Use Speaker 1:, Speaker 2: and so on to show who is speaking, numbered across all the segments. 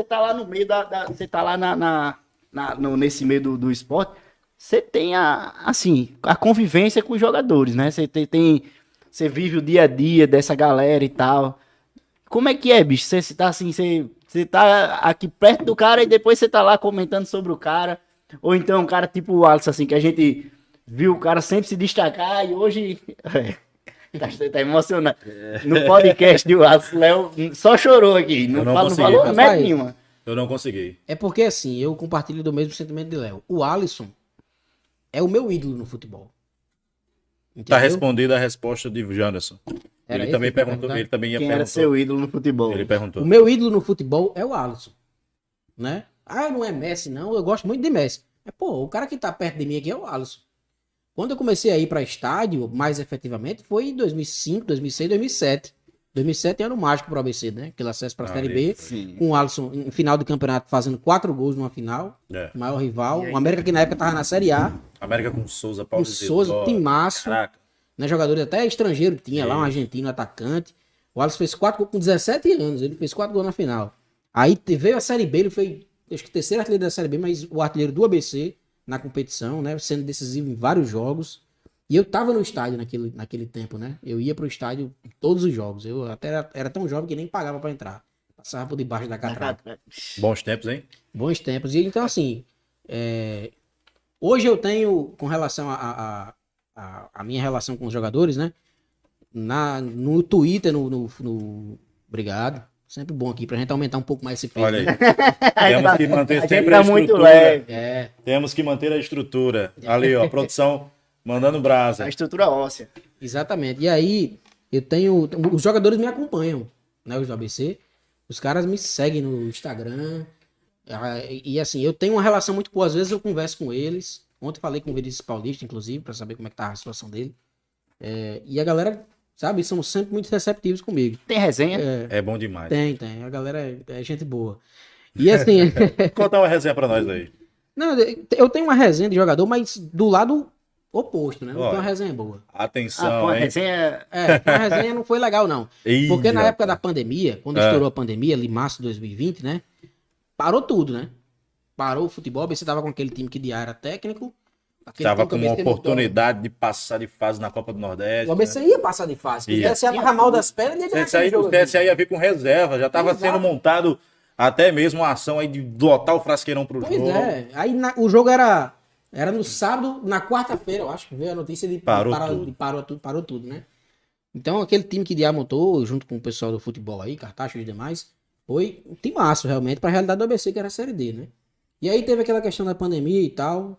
Speaker 1: tá lá no meio você tá lá nesse meio do esporte, você tem a convivência com os jogadores, né? Você vive o dia a dia dessa galera e tal. Como é que é, bicho? Você tá assim, você tá aqui perto do cara e depois você tá lá comentando sobre o cara. Ou então um cara tipo o Alisson, assim, que a gente viu o cara sempre se destacar e hoje... Tá emocionado. No podcast do Alisson, Léo só chorou aqui. Não falou merda nenhuma.
Speaker 2: Eu não consegui.
Speaker 3: É porque assim, eu compartilho do mesmo sentimento de Léo. O Alisson é o meu ídolo no futebol. Entendeu?
Speaker 2: Tá respondida a resposta de Janderson.
Speaker 3: Era
Speaker 2: Ele
Speaker 3: esse
Speaker 2: também
Speaker 3: que ia
Speaker 2: perguntou.
Speaker 3: perguntar?
Speaker 2: Ele também ia
Speaker 1: Quem era
Speaker 2: perguntar.
Speaker 1: seu ídolo no futebol?
Speaker 2: Ele perguntou.
Speaker 3: O meu ídolo no futebol é o Alisson, né? Ah, não é Messi, não. Eu gosto muito de Messi. Mas, pô, o cara que tá perto de mim aqui é o Alisson. Quando eu comecei a ir para estádio, mais efetivamente, foi em 2005, 2006, 2007. 2007 é ano mágico pro ABC, né? Aquele acesso pra Série B.
Speaker 1: Sim.
Speaker 3: Com o Alisson em final do campeonato fazendo 4 gols numa final.
Speaker 2: É.
Speaker 3: O maior rival. O América que na época tava na Série A.
Speaker 2: América com Souza,
Speaker 3: Com
Speaker 2: Paulo
Speaker 3: Souza,
Speaker 2: Isidoro.
Speaker 3: timaço.
Speaker 2: Caraca.
Speaker 3: Né, jogadores até estrangeiro que tinha lá, um argentino, atacante. O Alisson fez 4 gols com 17 anos. Ele fez 4 gols na final. Aí veio a Série B, ele foi, acho que terceiro artilheiro da Série B, mas o artilheiro do ABC na competição, né? Sendo decisivo em vários jogos. E eu tava no estádio naquele tempo, né? Eu ia pro estádio em todos os jogos. Eu até era tão jovem que nem pagava pra entrar. Passava por debaixo da catraca.
Speaker 2: Bons tempos, hein?
Speaker 3: Bons tempos. E então, assim, hoje eu tenho, com relação a minha relação com os jogadores, né? No Twitter, Obrigado. Sempre bom aqui pra gente aumentar um pouco mais esse peso.
Speaker 2: Olha aí.
Speaker 3: Né?
Speaker 2: Temos que manter sempre
Speaker 1: tá
Speaker 2: a
Speaker 1: muito
Speaker 2: estrutura.
Speaker 1: leve.
Speaker 2: Temos que manter a estrutura. Ali, ó, a produção mandando brasa.
Speaker 1: A estrutura óssea.
Speaker 3: Exatamente. E aí, eu tenho. Os jogadores me acompanham, né? Os do ABC. Os caras me seguem no Instagram. E assim, eu tenho uma relação muito boa. Às vezes eu converso com eles. Ontem falei com o Vinícius Paulista, inclusive, pra saber como é que tá a situação dele. E a galera, sabe, são sempre muito receptivos comigo.
Speaker 1: Tem resenha?
Speaker 2: É bom demais.
Speaker 3: Tem. A galera é gente boa. E assim.
Speaker 2: Conta uma resenha pra nós aí.
Speaker 3: Não, eu tenho uma resenha de jogador, mas do lado oposto, né? Não
Speaker 2: Olha.
Speaker 3: tem uma resenha boa.
Speaker 2: Atenção,
Speaker 1: Uma
Speaker 2: hein?
Speaker 1: resenha...
Speaker 3: A resenha não foi legal, não.
Speaker 2: Ih,
Speaker 3: Porque na
Speaker 2: rapaz.
Speaker 3: época da pandemia, quando estourou a pandemia, ali em março de 2020, né? Parou tudo, né? Parou o futebol, o ABC tava com aquele time que de era técnico.
Speaker 2: Tava com uma oportunidade de passar de fase na Copa do Nordeste.
Speaker 3: O ABC ia passar de fase. Se
Speaker 2: Ia.
Speaker 3: quisesse amarrar mal das pernas, ia ganhar aquele jogo
Speaker 2: O CSA ia vir com reserva, já tava
Speaker 3: Exato.
Speaker 2: sendo montado até mesmo uma ação aí de lotar o frasqueirão pro
Speaker 3: Pois
Speaker 2: jogo.
Speaker 3: é. Aí o jogo era no sábado, na quarta-feira, eu acho que veio a notícia de parou tudo, né? Então aquele time que Diá montou, junto com o pessoal do futebol aí, Cartacho e os demais, foi um timaço realmente pra realidade do ABC, que era a Série D, né? E aí teve aquela questão da pandemia e tal,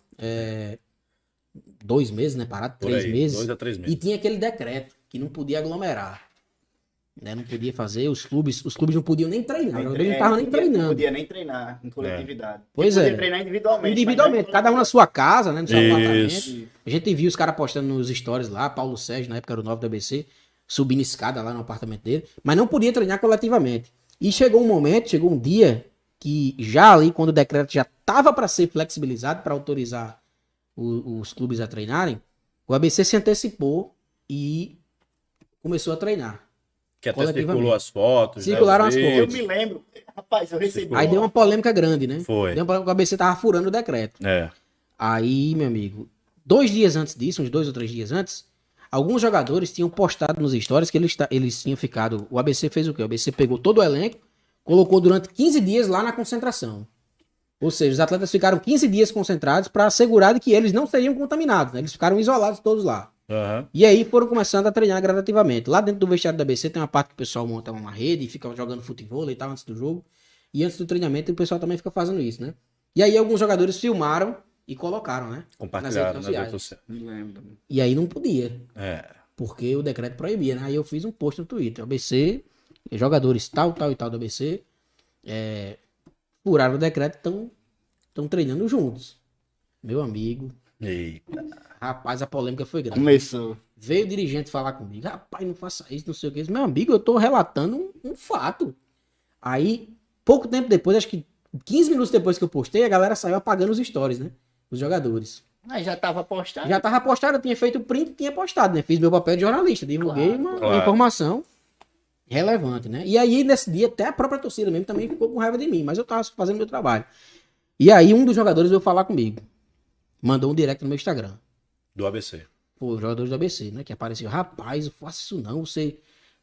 Speaker 3: 2 meses, né? Parado,
Speaker 2: Por
Speaker 3: 3
Speaker 2: aí,
Speaker 3: meses.
Speaker 2: 2 a 3 meses.
Speaker 3: E tinha aquele decreto que não podia aglomerar. Né? Não podia fazer, os clubes não podiam nem treinar, os jogadores não estavam nem
Speaker 1: Não
Speaker 3: treinando.
Speaker 1: podia nem treinar em coletividade.
Speaker 3: Pois
Speaker 1: podia
Speaker 3: é.
Speaker 1: treinar individualmente.
Speaker 3: Individualmente,
Speaker 1: mas
Speaker 3: cada um na sua casa, né? No seu
Speaker 2: Isso.
Speaker 3: apartamento. A gente viu os caras postando nos stories lá, Paulo Sérgio, na época era o 9 do ABC, subindo escada lá no apartamento dele, mas não podia treinar coletivamente. E chegou um dia que já ali, quando o decreto já estava para ser flexibilizado, para autorizar os clubes a treinarem, o ABC se antecipou e começou a treinar.
Speaker 2: Que até
Speaker 3: Coletivamente.
Speaker 2: circulou as fotos.
Speaker 3: Circularam
Speaker 2: né,
Speaker 3: as
Speaker 2: os
Speaker 1: Eu
Speaker 2: vídeos.
Speaker 1: me lembro. Rapaz, eu recebi.
Speaker 3: Aí deu uma polêmica grande, né?
Speaker 2: Foi.
Speaker 3: Deu uma polêmica, o ABC tava furando o decreto.
Speaker 2: É.
Speaker 3: Aí, meu amigo, 2 dias antes disso, uns 2 ou 3 dias antes, alguns jogadores tinham postado nos stories que eles tinham ficado... O ABC fez o quê? O ABC pegou todo o elenco, colocou durante 15 dias lá na concentração. Ou seja, os atletas ficaram 15 dias concentrados para assegurar de que eles não seriam contaminados, né? Eles ficaram isolados todos lá.
Speaker 2: Aham.
Speaker 3: E aí foram começando a treinar gradativamente. Lá dentro do vestiário da ABC tem uma parte que o pessoal monta uma rede e fica jogando futebol e tal antes do jogo. E antes do treinamento o pessoal também fica fazendo isso, né? E aí alguns jogadores filmaram e colocaram, né?
Speaker 2: Compartilharam
Speaker 3: Nas
Speaker 2: nas
Speaker 3: redes
Speaker 2: redes
Speaker 3: sociais.
Speaker 2: sociais.
Speaker 1: Me lembro.
Speaker 3: E aí não podia,
Speaker 2: É.
Speaker 3: porque o decreto proibia, né? Aí eu fiz um post no Twitter. ABC, jogadores tal e tal do ABC, furaram o decreto e estão treinando juntos. Meu amigo,
Speaker 2: Eita.
Speaker 3: rapaz, a polêmica foi grande.
Speaker 1: Começou.
Speaker 3: Veio o dirigente falar comigo, rapaz, não faça isso, não sei o que. Meu amigo, eu tô relatando um fato. Aí, pouco tempo depois, acho que 15 minutos depois que eu postei, a galera saiu apagando os stories, né? Os jogadores.
Speaker 1: Mas já tava postado.
Speaker 3: Já tava postado, eu tinha feito print e tinha postado, né? Fiz meu papel de jornalista, divulguei uma
Speaker 2: Claro.
Speaker 3: informação. relevante, né? E aí, nesse dia, até a própria torcida mesmo também ficou com raiva de mim, mas eu tava fazendo meu trabalho. E aí, um dos jogadores veio falar comigo. Mandou um direct no meu Instagram.
Speaker 2: Do ABC.
Speaker 3: Pô, os jogadores do ABC, né? Que apareceu, rapaz, eu faço isso não, você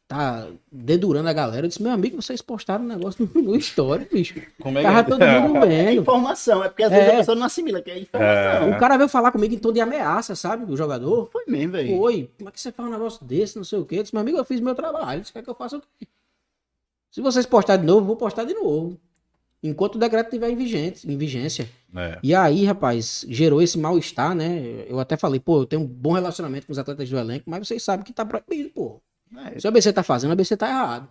Speaker 3: tá dedurando a galera. Eu disse, meu amigo, vocês postaram um negócio no story, bicho.
Speaker 2: Como é
Speaker 3: Tava
Speaker 2: que
Speaker 3: todo mundo
Speaker 1: É
Speaker 3: vendo.
Speaker 1: informação, é porque às vezes a pessoa não assimila, que é informação.
Speaker 3: O cara veio falar comigo em tom de ameaça, sabe? O jogador.
Speaker 1: Foi mesmo, velho.
Speaker 3: Foi, como é que você faz um negócio desse, não sei o quê? Eu disse, meu amigo, eu fiz meu trabalho, você quer que eu faça o quê? Se vocês postarem de novo, eu vou postar de novo. Enquanto o decreto estiver em vigência.
Speaker 2: É.
Speaker 3: E aí, rapaz, gerou esse mal-estar, né? Eu até falei, pô, eu tenho um bom relacionamento com os atletas do elenco, mas vocês sabem que tá proibido, pô. Se o ABC tá fazendo, o ABC tá errado.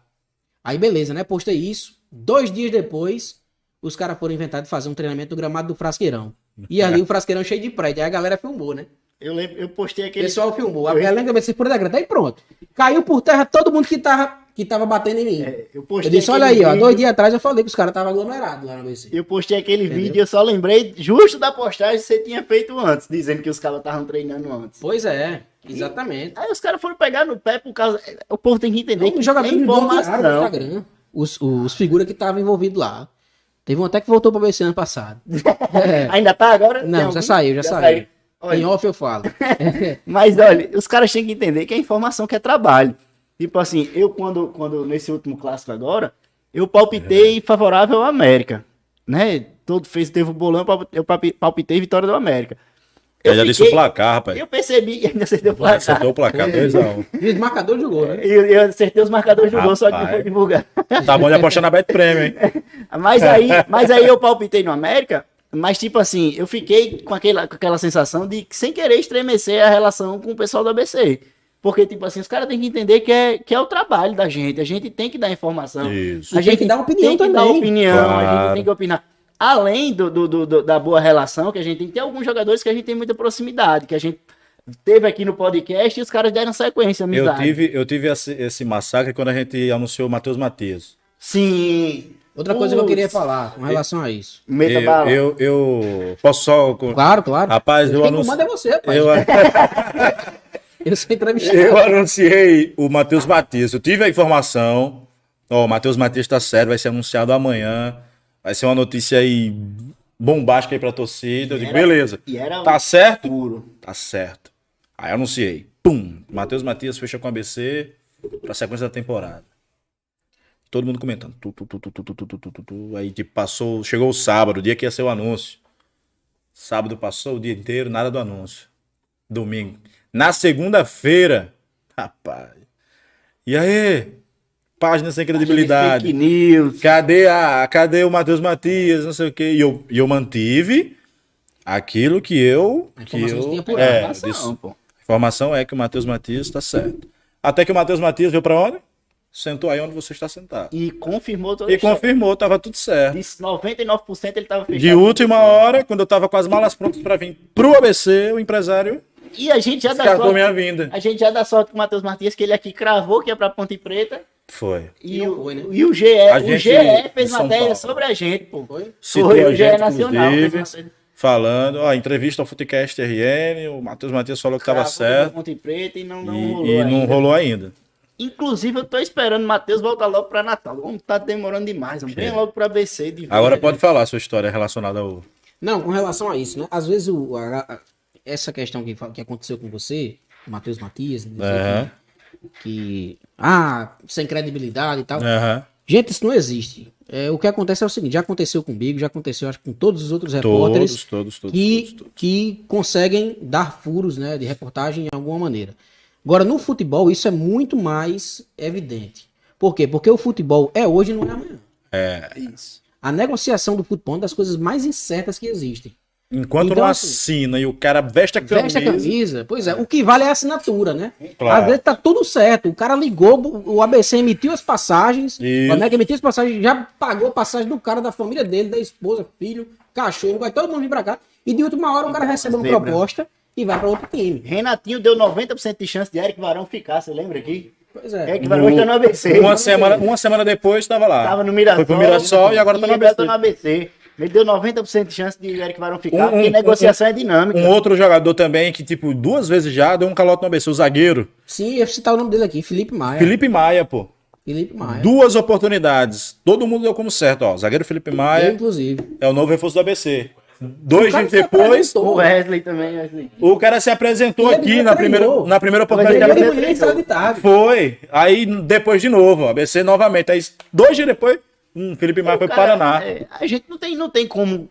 Speaker 3: Aí, beleza, né? Postei isso. 2 dias depois, os caras foram inventar de fazer um treinamento no gramado do Frasqueirão. E ali o Frasqueirão cheio de prédio. Aí a galera filmou, né?
Speaker 1: Eu lembro, eu postei
Speaker 3: O
Speaker 1: aquele.
Speaker 3: pessoal filmou. A elenco do ABC por decreto. Aí pronto. Caiu por terra todo mundo que tava batendo em mim.
Speaker 1: Eu
Speaker 3: Eu
Speaker 1: postei
Speaker 3: disse, olha
Speaker 1: aquele
Speaker 3: aí, ó,
Speaker 1: vídeo,
Speaker 3: 2 dias atrás eu falei que os caras estavam aglomerados lá no ABC.
Speaker 1: Eu postei aquele
Speaker 3: Entendeu?
Speaker 1: vídeo e eu só lembrei justo da postagem que você tinha feito antes, dizendo que os caras estavam treinando antes.
Speaker 3: Pois é, exatamente.
Speaker 1: Aí os caras foram pegar no pé por causa. O povo tem que entender que
Speaker 3: Os jogadores
Speaker 1: é
Speaker 3: me bloquearam no
Speaker 1: informação.
Speaker 3: Instagram. Os figuras que estavam envolvidos lá. Teve um até que voltou para o ABC ano passado. É.
Speaker 1: Ainda tá agora? Tem
Speaker 3: Não,
Speaker 1: algum?
Speaker 3: já saiu, já saiu.
Speaker 1: Olha,
Speaker 3: Em off eu falo.
Speaker 1: mas olha, os caras têm que entender que é informação, que é trabalho. Tipo assim, eu quando nesse último clássico agora, eu palpitei favorável ao América, né? Teve o bolão, eu palpitei vitória do América.
Speaker 2: Eu já disse o placar, rapaz.
Speaker 1: Eu percebi, ainda acertei o placar.
Speaker 2: Acertou o placar, 2-1.
Speaker 3: Diz marcador de gol, né?
Speaker 1: Eu acertei os marcadores do gol, só que não
Speaker 2: Rapaz.
Speaker 1: foi divulgado.
Speaker 2: Tá bom de apostar na Bet Prêmio, hein?
Speaker 1: Mas aí eu palpitei no América, mas tipo assim, eu fiquei com aquela sensação de sem querer estremecer a relação com o pessoal do ABC. Porque, tipo assim, os caras têm que entender que é o trabalho da gente. A gente tem que dar informação.
Speaker 2: Isso.
Speaker 1: A
Speaker 3: E
Speaker 1: gente
Speaker 3: tem que dar opinião
Speaker 1: tem que
Speaker 3: também.
Speaker 1: dar opinião, a
Speaker 2: Claro.
Speaker 1: gente tem que opinar. Além da boa relação que a gente tem, tem alguns jogadores que a gente tem muita proximidade, que a gente teve aqui no podcast e os caras deram sequência, amizade.
Speaker 2: Eu tive esse massacre quando a gente anunciou o Matheus Matias.
Speaker 1: Sim.
Speaker 3: Outra coisa que eu queria
Speaker 1: Putz,
Speaker 3: falar com relação a isso.
Speaker 1: Meta bala.
Speaker 2: Eu posso só.
Speaker 3: Claro, claro.
Speaker 2: Rapaz, eu
Speaker 3: Quem
Speaker 2: anunciei.
Speaker 3: comanda é você, rapaz. Eu sou entrevistado.
Speaker 2: Eu anunciei o Matheus Matias. Eu tive a informação. Ó, o Matheus Matias tá sério, vai ser anunciado amanhã. Vai ser uma notícia aí bombástica aí pra torcida. Eu digo, beleza.
Speaker 1: E era
Speaker 2: Tá certo?
Speaker 1: puro.
Speaker 2: Tá certo. Aí eu anunciei. Pum! Matheus Matias fecha com o ABC pra sequência da temporada. Todo mundo comentando. Aí tipo, chegou o sábado, o dia que ia ser o anúncio. Sábado passou o dia inteiro, nada do anúncio. Domingo. Na segunda-feira, rapaz. E aí? Página sem credibilidade.
Speaker 1: Fake news.
Speaker 2: Cadê o Matheus Matias? Não sei o quê. E eu mantive aquilo que eu.
Speaker 3: A informação que você tinha por
Speaker 2: é,
Speaker 3: lá.
Speaker 2: disse, a informação é que o Matheus Matias está certo. Até que o Matheus Matias veio para onde? Sentou aí onde você está sentado.
Speaker 1: E confirmou toda
Speaker 2: E confirmou, tava tudo certo.
Speaker 1: Disse 99% ele tava fechado.
Speaker 2: De última hora, quando eu tava com as malas prontas para vir pro ABC, o empresário
Speaker 1: E a gente já dá
Speaker 2: descartou
Speaker 1: sorte.
Speaker 2: minha vinda.
Speaker 1: A gente já dá sorte com o Matheus Martins, que ele aqui cravou que ia pra Ponte Preta.
Speaker 2: Foi.
Speaker 1: E,
Speaker 3: não foi, né?
Speaker 1: e o GE,
Speaker 2: A
Speaker 1: o
Speaker 2: gente
Speaker 1: GE fez
Speaker 2: de São
Speaker 1: matéria
Speaker 2: Paulo.
Speaker 1: sobre a gente, pô.
Speaker 3: Foi?
Speaker 2: Citou
Speaker 1: Foi,
Speaker 2: a
Speaker 1: o GE
Speaker 2: gente,
Speaker 1: Nacional.
Speaker 2: inclusive,
Speaker 1: fez matéria.
Speaker 2: falando, ó, entrevista ao Futecast RN, o Matheus Matias falou que tava
Speaker 1: Cravou
Speaker 2: certo.
Speaker 1: Ponte Preta e não
Speaker 2: E
Speaker 1: rolou
Speaker 2: não
Speaker 1: ainda.
Speaker 2: rolou ainda.
Speaker 1: Inclusive, eu tô esperando o Matheus voltar logo pra Natal. Como tá demorando demais, vamos vem logo pro ABC de
Speaker 2: Agora
Speaker 1: vez,
Speaker 2: pode
Speaker 1: né?
Speaker 2: falar a sua história relacionada ao.
Speaker 3: Não, com relação a isso, né? Às vezes essa questão que aconteceu com você, o Matheus Matias, né, dizer
Speaker 2: Aham.
Speaker 3: que sem credibilidade e tal.
Speaker 2: Aham.
Speaker 3: Gente, isso não existe. O que acontece é o seguinte, já aconteceu comigo, já aconteceu acho que com todos os outros repórteres
Speaker 2: Todos.
Speaker 3: que conseguem dar furos, né, de reportagem de alguma maneira. Agora, no futebol, isso é muito mais evidente. Por quê? Porque o futebol é hoje e não é amanhã.
Speaker 2: É.
Speaker 1: Isso.
Speaker 3: A negociação do futebol é uma das coisas mais incertas que existem.
Speaker 2: Enquanto
Speaker 3: Então,
Speaker 2: não
Speaker 3: assim,
Speaker 2: assina e o cara veste a camisa.
Speaker 3: Veste a camisa, pois é. O que vale é a assinatura, né?
Speaker 2: Claro.
Speaker 3: Às vezes tá tudo certo. O cara ligou, o ABC emitiu as passagens,
Speaker 2: Isso.
Speaker 3: o América emitiu as passagens, já pagou a passagem do cara, da família dele, da esposa, filho, cachorro, vai todo mundo vir pra cá. E de última hora o cara recebe uma
Speaker 1: zebra.
Speaker 3: proposta e vai pra outro time.
Speaker 1: Renatinho deu 90% de chance de Eric Varão ficar, você lembra aqui?
Speaker 3: Pois é.
Speaker 1: Eric Varão está no ABC.
Speaker 2: Uma semana depois estava lá.
Speaker 1: Tava no Mirassol.
Speaker 2: Foi pro Mirassol e agora tá no
Speaker 1: agora tá
Speaker 2: ABC.
Speaker 1: no ABC. Ele deu 90% de chance de Eric Varão ficar, porque negociação é dinâmica.
Speaker 2: Um outro jogador também que, tipo, 2 vezes já deu um calote no ABC, o zagueiro.
Speaker 3: Sim, eu vou citar o nome dele aqui, Felipe Maia.
Speaker 2: Felipe Maia, pô.
Speaker 3: Felipe Maia.
Speaker 2: 2 oportunidades. Todo mundo deu como certo, ó. Zagueiro Felipe
Speaker 3: Eu,
Speaker 2: Maia
Speaker 3: inclusive.
Speaker 2: é o novo reforço do ABC. 2
Speaker 3: cara
Speaker 2: dias
Speaker 3: se
Speaker 2: depois,
Speaker 3: apresentou.
Speaker 1: O Wesley também, Wesley.
Speaker 2: o cara se apresentou
Speaker 3: Ele
Speaker 2: aqui
Speaker 3: já
Speaker 2: na primeira
Speaker 3: treinou.
Speaker 2: oportunidade.
Speaker 3: Ele
Speaker 2: que
Speaker 3: de
Speaker 2: ele
Speaker 3: manhã e saiu de tarde.
Speaker 2: Foi. Aí depois de novo, ó, ABC novamente. Aí 2 dias depois, Felipe Maia foi pro Paraná.
Speaker 1: A gente não tem como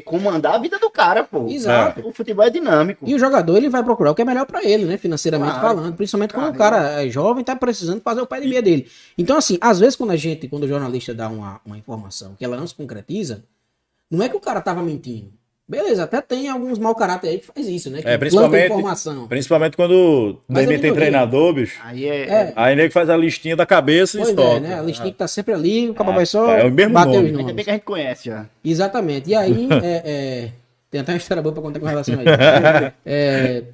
Speaker 1: comandar a vida do cara, pô.
Speaker 3: Exato.
Speaker 1: O futebol é dinâmico.
Speaker 3: E o jogador, ele vai procurar o que é melhor pra ele, né? Financeiramente
Speaker 1: Claro.
Speaker 3: falando. Principalmente quando o cara é jovem e tá precisando fazer o pé de meia dele. Então, assim, às vezes quando o jornalista dá uma informação que ela não se concretiza, não é que o cara tava mentindo. Beleza, até tem alguns mau caráter aí que faz isso, né? Que planta
Speaker 2: Principalmente,
Speaker 3: informação.
Speaker 2: principalmente quando
Speaker 3: Mas
Speaker 2: demite
Speaker 3: é minoria.
Speaker 2: treinador, bicho.
Speaker 1: Aí
Speaker 2: Aí nego faz a listinha da cabeça e
Speaker 3: Pois
Speaker 2: estoca.
Speaker 3: é, né? A listinha que tá sempre ali, o cara vai só
Speaker 2: é o mesmo
Speaker 3: bater
Speaker 2: nome.
Speaker 3: os
Speaker 1: ainda bem
Speaker 3: nomes.
Speaker 1: que a gente conhece já.
Speaker 3: Exatamente. E aí, tem até uma história boa pra contar com relação a isso.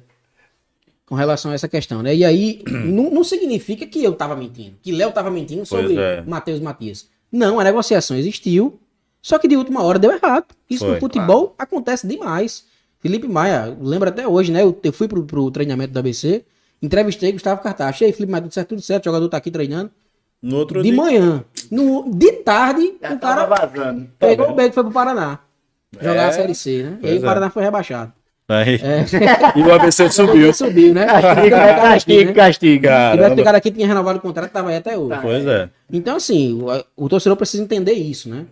Speaker 3: Com relação a essa questão, né? E aí, não significa que eu tava mentindo, que Léo tava mentindo sobre
Speaker 2: é.
Speaker 3: Matheus Matias. Não, a negociação existiu, só que de última hora deu errado. Isso
Speaker 2: Foi.
Speaker 3: no futebol acontece demais. Felipe Maia, lembra até hoje, né? Eu fui pro treinamento do ABC, entrevistei Gustavo Cartacho. E aí, Felipe Maia, tudo certo, o jogador tá aqui treinando.
Speaker 2: No outro
Speaker 3: De
Speaker 2: dia.
Speaker 3: manhã. De tarde,
Speaker 1: Já
Speaker 3: o cara
Speaker 1: tava vazando.
Speaker 3: pegou o beijo e foi pro Paraná. Jogar
Speaker 2: É.
Speaker 3: a Série C, né? E aí
Speaker 2: Pois
Speaker 3: o Paraná foi rebaixado.
Speaker 2: Aí. E o ABC subiu.
Speaker 3: Subiu, né?
Speaker 1: Castigo.
Speaker 3: Se tivesse
Speaker 2: Caramba.
Speaker 3: ficado aqui, tinha renovado o contrato, tava aí até hoje.
Speaker 2: Pois é.
Speaker 3: Então, assim, o torcedor precisa entender isso, né?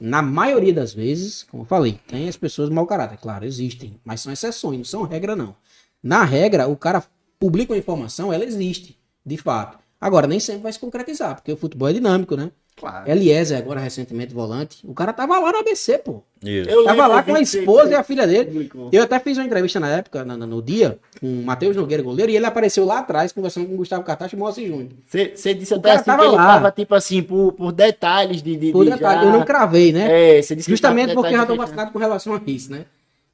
Speaker 3: Na maioria das vezes, como eu falei, tem as pessoas mau caráter, claro, existem, mas são exceções, não são regra, não. Na regra, o cara publica uma informação, ela existe, de fato. Agora, nem sempre vai se concretizar, porque o futebol é dinâmico, né?
Speaker 1: Claro.
Speaker 3: Eliezer, agora recentemente volante, o cara tava lá no ABC, pô.
Speaker 2: Isso.
Speaker 1: Eu
Speaker 3: Tava
Speaker 1: lembro,
Speaker 3: lá
Speaker 1: eu
Speaker 3: com a
Speaker 1: vi
Speaker 3: esposa
Speaker 1: que
Speaker 3: e a filha dele.
Speaker 1: publicou.
Speaker 3: Eu até fiz uma entrevista na época, no dia, com o Matheus Nogueira, goleiro, e ele apareceu lá atrás, conversando com o Gustavo Cartacho e o Moacir Júnior.
Speaker 1: Você disse
Speaker 3: O
Speaker 1: até
Speaker 3: cara
Speaker 1: assim
Speaker 3: tava
Speaker 1: que ele
Speaker 3: lá.
Speaker 1: tava, tipo assim, por detalhes
Speaker 3: Por detalhe, eu não cravei, né?
Speaker 1: Você disse que
Speaker 3: Justamente
Speaker 1: tava
Speaker 3: porque eu já tô
Speaker 1: detalhes,
Speaker 3: vacinado com relação a isso, né?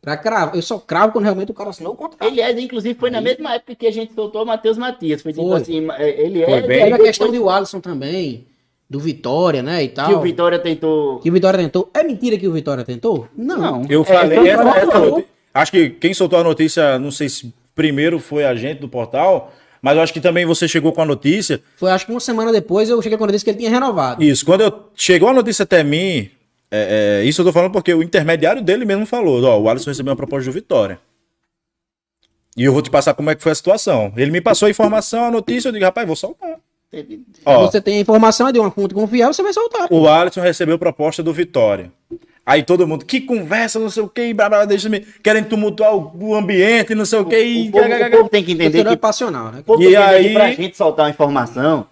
Speaker 3: Pra cravar. Eu só cravo quando realmente o cara assinou o contrato.
Speaker 1: Ele inclusive, foi na mesma época que a gente soltou o Matheus Matias. Foi tipo
Speaker 3: Foi.
Speaker 1: assim, ele
Speaker 2: Foi bem.
Speaker 3: Teve a questão de Alisson também, do Vitória, né, e tal.
Speaker 1: que o Vitória tentou.
Speaker 3: Que o Vitória tentou. É mentira que o Vitória tentou? Não.
Speaker 2: Eu falei.
Speaker 3: então,
Speaker 2: essa
Speaker 3: falou.
Speaker 2: noti- Acho que quem soltou a notícia, não sei se primeiro foi a gente do portal, mas eu acho que também você chegou com a notícia.
Speaker 3: Foi acho que uma semana depois eu cheguei quando ele disse que ele tinha renovado.
Speaker 2: Isso, quando chegou a notícia até mim, isso eu tô falando porque o intermediário dele mesmo falou, ó, o Alisson recebeu uma proposta do Vitória. E eu vou te passar como é que foi a situação. Ele me passou a informação, a notícia, eu digo, rapaz, vou soltar. Ó,
Speaker 3: Você tem a informação, é de uma fonte confiável, você vai soltar.
Speaker 2: o Alisson recebeu proposta do Vitória. Aí todo mundo, que conversa, não sei o que, blá, blá, querem tumultuar o ambiente, não sei o que.
Speaker 1: O povo tem que entender
Speaker 3: Você não é
Speaker 1: que.
Speaker 3: passional, né?
Speaker 1: O povo
Speaker 2: E
Speaker 1: tem que entender
Speaker 2: aí-
Speaker 1: que pra gente soltar uma informação,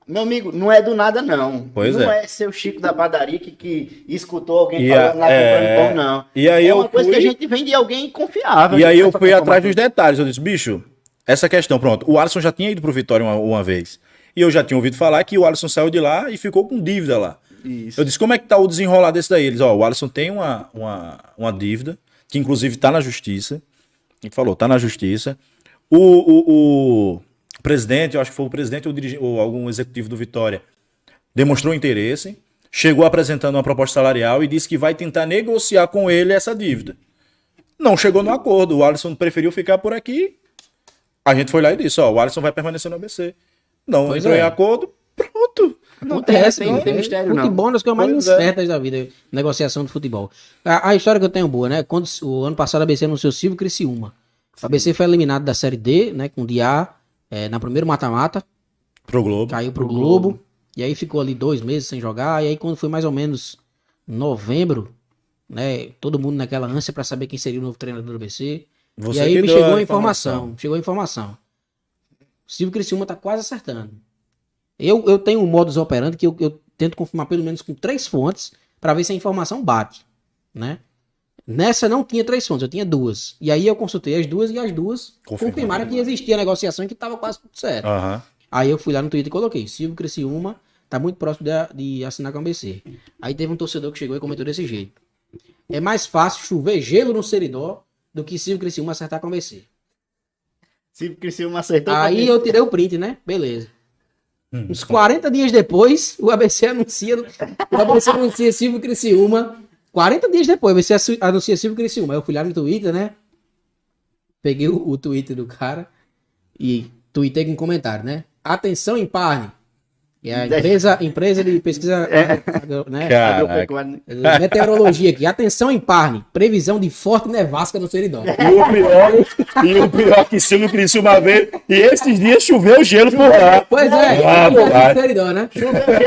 Speaker 1: meu amigo, não é do nada, não.
Speaker 2: Pois
Speaker 1: não
Speaker 2: é.
Speaker 1: é seu Chico da padaria que escutou alguém
Speaker 2: E
Speaker 1: falando lá comprando pão, não.
Speaker 2: E aí
Speaker 1: É uma
Speaker 2: eu
Speaker 1: coisa que
Speaker 2: fui-
Speaker 1: a gente vem de alguém confiável.
Speaker 2: E aí eu
Speaker 1: Essa
Speaker 2: fui
Speaker 1: informação.
Speaker 2: atrás dos detalhes. Eu disse, bicho, essa questão, pronto. O Alisson já tinha ido pro Vitória uma vez. E eu já tinha ouvido falar que o Alisson saiu de lá e ficou com dívida lá.
Speaker 1: Isso.
Speaker 2: Eu disse, como é que tá o desenrolar desse daí? Eles, ó, o Alisson tem uma dívida, que inclusive tá na justiça. Ele falou, tá na justiça. O presidente, eu acho que foi o presidente ou algum executivo do Vitória, demonstrou interesse, chegou apresentando uma proposta salarial e disse que vai tentar negociar com ele essa dívida. Não chegou no acordo. O Alisson preferiu ficar por aqui. A gente foi lá e disse, ó, o Alisson vai permanecer no ABC. Não
Speaker 3: Pois
Speaker 2: entrou
Speaker 3: é.
Speaker 2: em acordo, pronto.
Speaker 3: Acontece,
Speaker 1: não tem mistério, não.
Speaker 3: Futebol é uma das coisas mais
Speaker 2: Pois é.
Speaker 3: incertas da vida, negociação de futebol. A história que eu tenho boa, né? Quando o ano passado a ABC anunciou Silvio Criciúma. O ABC foi eliminado da Série D, né? Com o Diá, na primeiro mata-mata,
Speaker 2: Pro Globo.
Speaker 3: caiu pro Globo. E aí ficou ali 2 meses sem jogar. E aí quando foi mais ou menos novembro, né? Todo mundo naquela ânsia pra saber quem seria o novo treinador do ABC.
Speaker 2: Você
Speaker 3: E aí
Speaker 2: que
Speaker 3: me
Speaker 2: deu
Speaker 3: chegou
Speaker 2: a
Speaker 3: a informação. Chegou a informação. Silvio Criciúma tá quase acertando. Eu tenho um modus operandi que eu tento confirmar pelo menos com 3 fontes para ver se a informação bate, né? Nessa não tinha 3 fontes, eu tinha 2. E aí eu consultei as duas e as duas confirmaram que existia a negociação e que tava quase tudo certo.
Speaker 2: Aham.
Speaker 3: Aí eu fui lá no Twitter e coloquei, Silvio Criciúma tá muito próximo de assinar com a ABC. Aí teve um torcedor que chegou e comentou desse jeito. É mais fácil chover gelo no Seridó do que Silvio Criciúma acertar com a ABC.
Speaker 1: Se o Criciúma acertou.
Speaker 3: Aí eu tirei o print, né? Beleza. Uns 40 dias depois, o ABC anuncia Silvio Criciúma. 40 dias depois, o ABC anuncia Silvio Criciúma. Aí eu fui lá no Twitter, né? Peguei o Twitter do cara e tuitei com um comentário, né? Atenção, Emparne. E a empresa de pesquisa, né?
Speaker 2: Caraca.
Speaker 1: Agropecuária.
Speaker 3: Meteorologia aqui. Atenção em Parne. Previsão de forte nevasca no Seridó.
Speaker 2: E o pior é que Silvio Criciúma veio. E esses dias choveu gelo por lá.
Speaker 3: Pois é,
Speaker 2: Rapaz.
Speaker 3: no Seridó, né?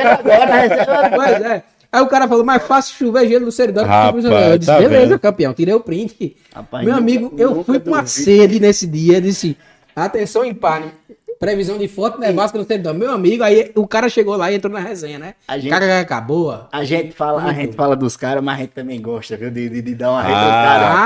Speaker 1: Agora,
Speaker 3: Pois é. Aí o cara falou, mais fácil chover gelo no Seridó que
Speaker 2: Rapaz,
Speaker 3: chover no Seridó. Eu disse,
Speaker 2: tá
Speaker 3: beleza,
Speaker 2: vendo?
Speaker 3: campeão. Tirei o print.
Speaker 1: Rapaz,
Speaker 3: Meu
Speaker 1: nunca-
Speaker 3: amigo, eu
Speaker 1: nunca
Speaker 3: fui com uma
Speaker 1: duvido.
Speaker 3: sede nesse dia. Disse, atenção em Parne. Previsão de forte nevasca no Seridó. Meu amigo, aí o cara chegou lá e entrou na resenha, né?
Speaker 1: A gente-
Speaker 3: KKK, boa.
Speaker 1: a gente fala dos caras, mas a gente também gosta, viu? De dar uma
Speaker 2: Ah,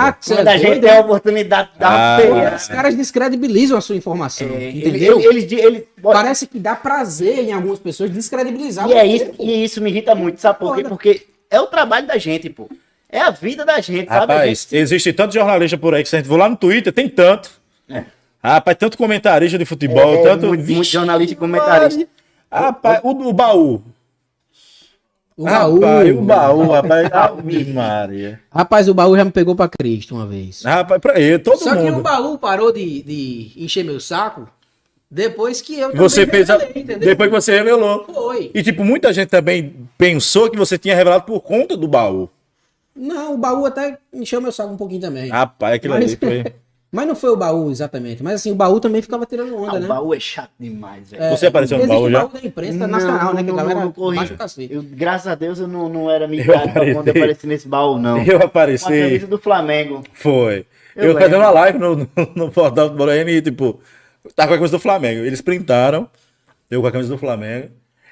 Speaker 1: retrucada.
Speaker 3: cê
Speaker 1: Quando
Speaker 3: é
Speaker 1: a gente
Speaker 3: doido,
Speaker 1: tem a
Speaker 3: hein?
Speaker 1: oportunidade de dar uma
Speaker 2: Ah,
Speaker 1: peia.
Speaker 3: Os caras descredibilizam a sua informação.
Speaker 1: É,
Speaker 3: Entendeu?
Speaker 1: Ele
Speaker 3: Parece que dá prazer em algumas pessoas descredibilizar
Speaker 1: e é
Speaker 3: você,
Speaker 1: isso,
Speaker 3: pô.
Speaker 1: e isso me irrita muito, sabe por quê?
Speaker 3: Foda.
Speaker 1: Porque é o trabalho da gente, pô. É a vida da gente, sabe? A
Speaker 2: Rapaz,
Speaker 1: gente-
Speaker 2: existe tanto jornalista por aí que se a gente for lá no Twitter, tem tanto.
Speaker 1: É.
Speaker 2: Rapaz, tanto comentarista de futebol,
Speaker 1: É,
Speaker 2: tanto.
Speaker 1: muito jornalista e comentarista.
Speaker 2: Rapaz, o baú.
Speaker 3: O baú.
Speaker 2: Rapaz, o baú, rapaz. Ave Maria.
Speaker 3: Rapaz, o baú já me pegou pra Cristo uma vez.
Speaker 2: Rapaz, pra ele, todo
Speaker 3: Só que o
Speaker 2: mundo.
Speaker 3: baú parou de encher meu saco depois que eu
Speaker 2: Você
Speaker 3: também
Speaker 2: fez a...
Speaker 3: revelei, entendeu?
Speaker 2: Depois que você revelou.
Speaker 3: Foi.
Speaker 2: E, tipo, muita gente também pensou que você tinha revelado por conta do baú.
Speaker 3: Não, o baú até encheu meu saco um pouquinho também.
Speaker 2: Rapaz, aquilo
Speaker 3: Mas-
Speaker 2: ali foi.
Speaker 3: Mas não foi o baú exatamente. Mas assim, o baú também ficava tirando
Speaker 1: Ah,
Speaker 3: onda,
Speaker 1: o
Speaker 3: né?
Speaker 1: baú é chato demais, velho.
Speaker 3: É,
Speaker 2: Você apareceu no
Speaker 3: existe
Speaker 2: baú
Speaker 3: o
Speaker 2: já?
Speaker 3: baú da imprensa nacional, né? Que a galera
Speaker 1: corri.
Speaker 3: baixa o cacete.
Speaker 1: Graças a Deus eu não era migrado pra quando eu
Speaker 2: apareci.
Speaker 1: apareci nesse baú, não.
Speaker 2: Eu
Speaker 1: Uma
Speaker 2: apareci.
Speaker 1: camisa do Flamengo.
Speaker 2: Foi.
Speaker 1: Eu
Speaker 2: Eu fazendo
Speaker 1: lembro.
Speaker 2: uma live no portal do Borraine e, tipo, tava com a camisa do Flamengo. Eles printaram, eu com a camisa do Flamengo.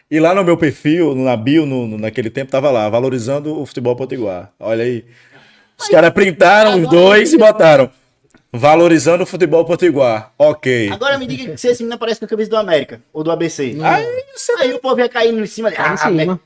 Speaker 2: E lá no meu perfil, na bio, naquele tempo, tava lá, valorizando o futebol potiguar. Olha aí. Os caras printaram os dois e botaram. Valorizando o futebol potiguar. Ok.
Speaker 1: Agora me diga que se esse menino aparece com a camisa do América ou do ABC.
Speaker 3: Não.
Speaker 1: Aí o povo ia cair em cima.
Speaker 3: Cai em cima.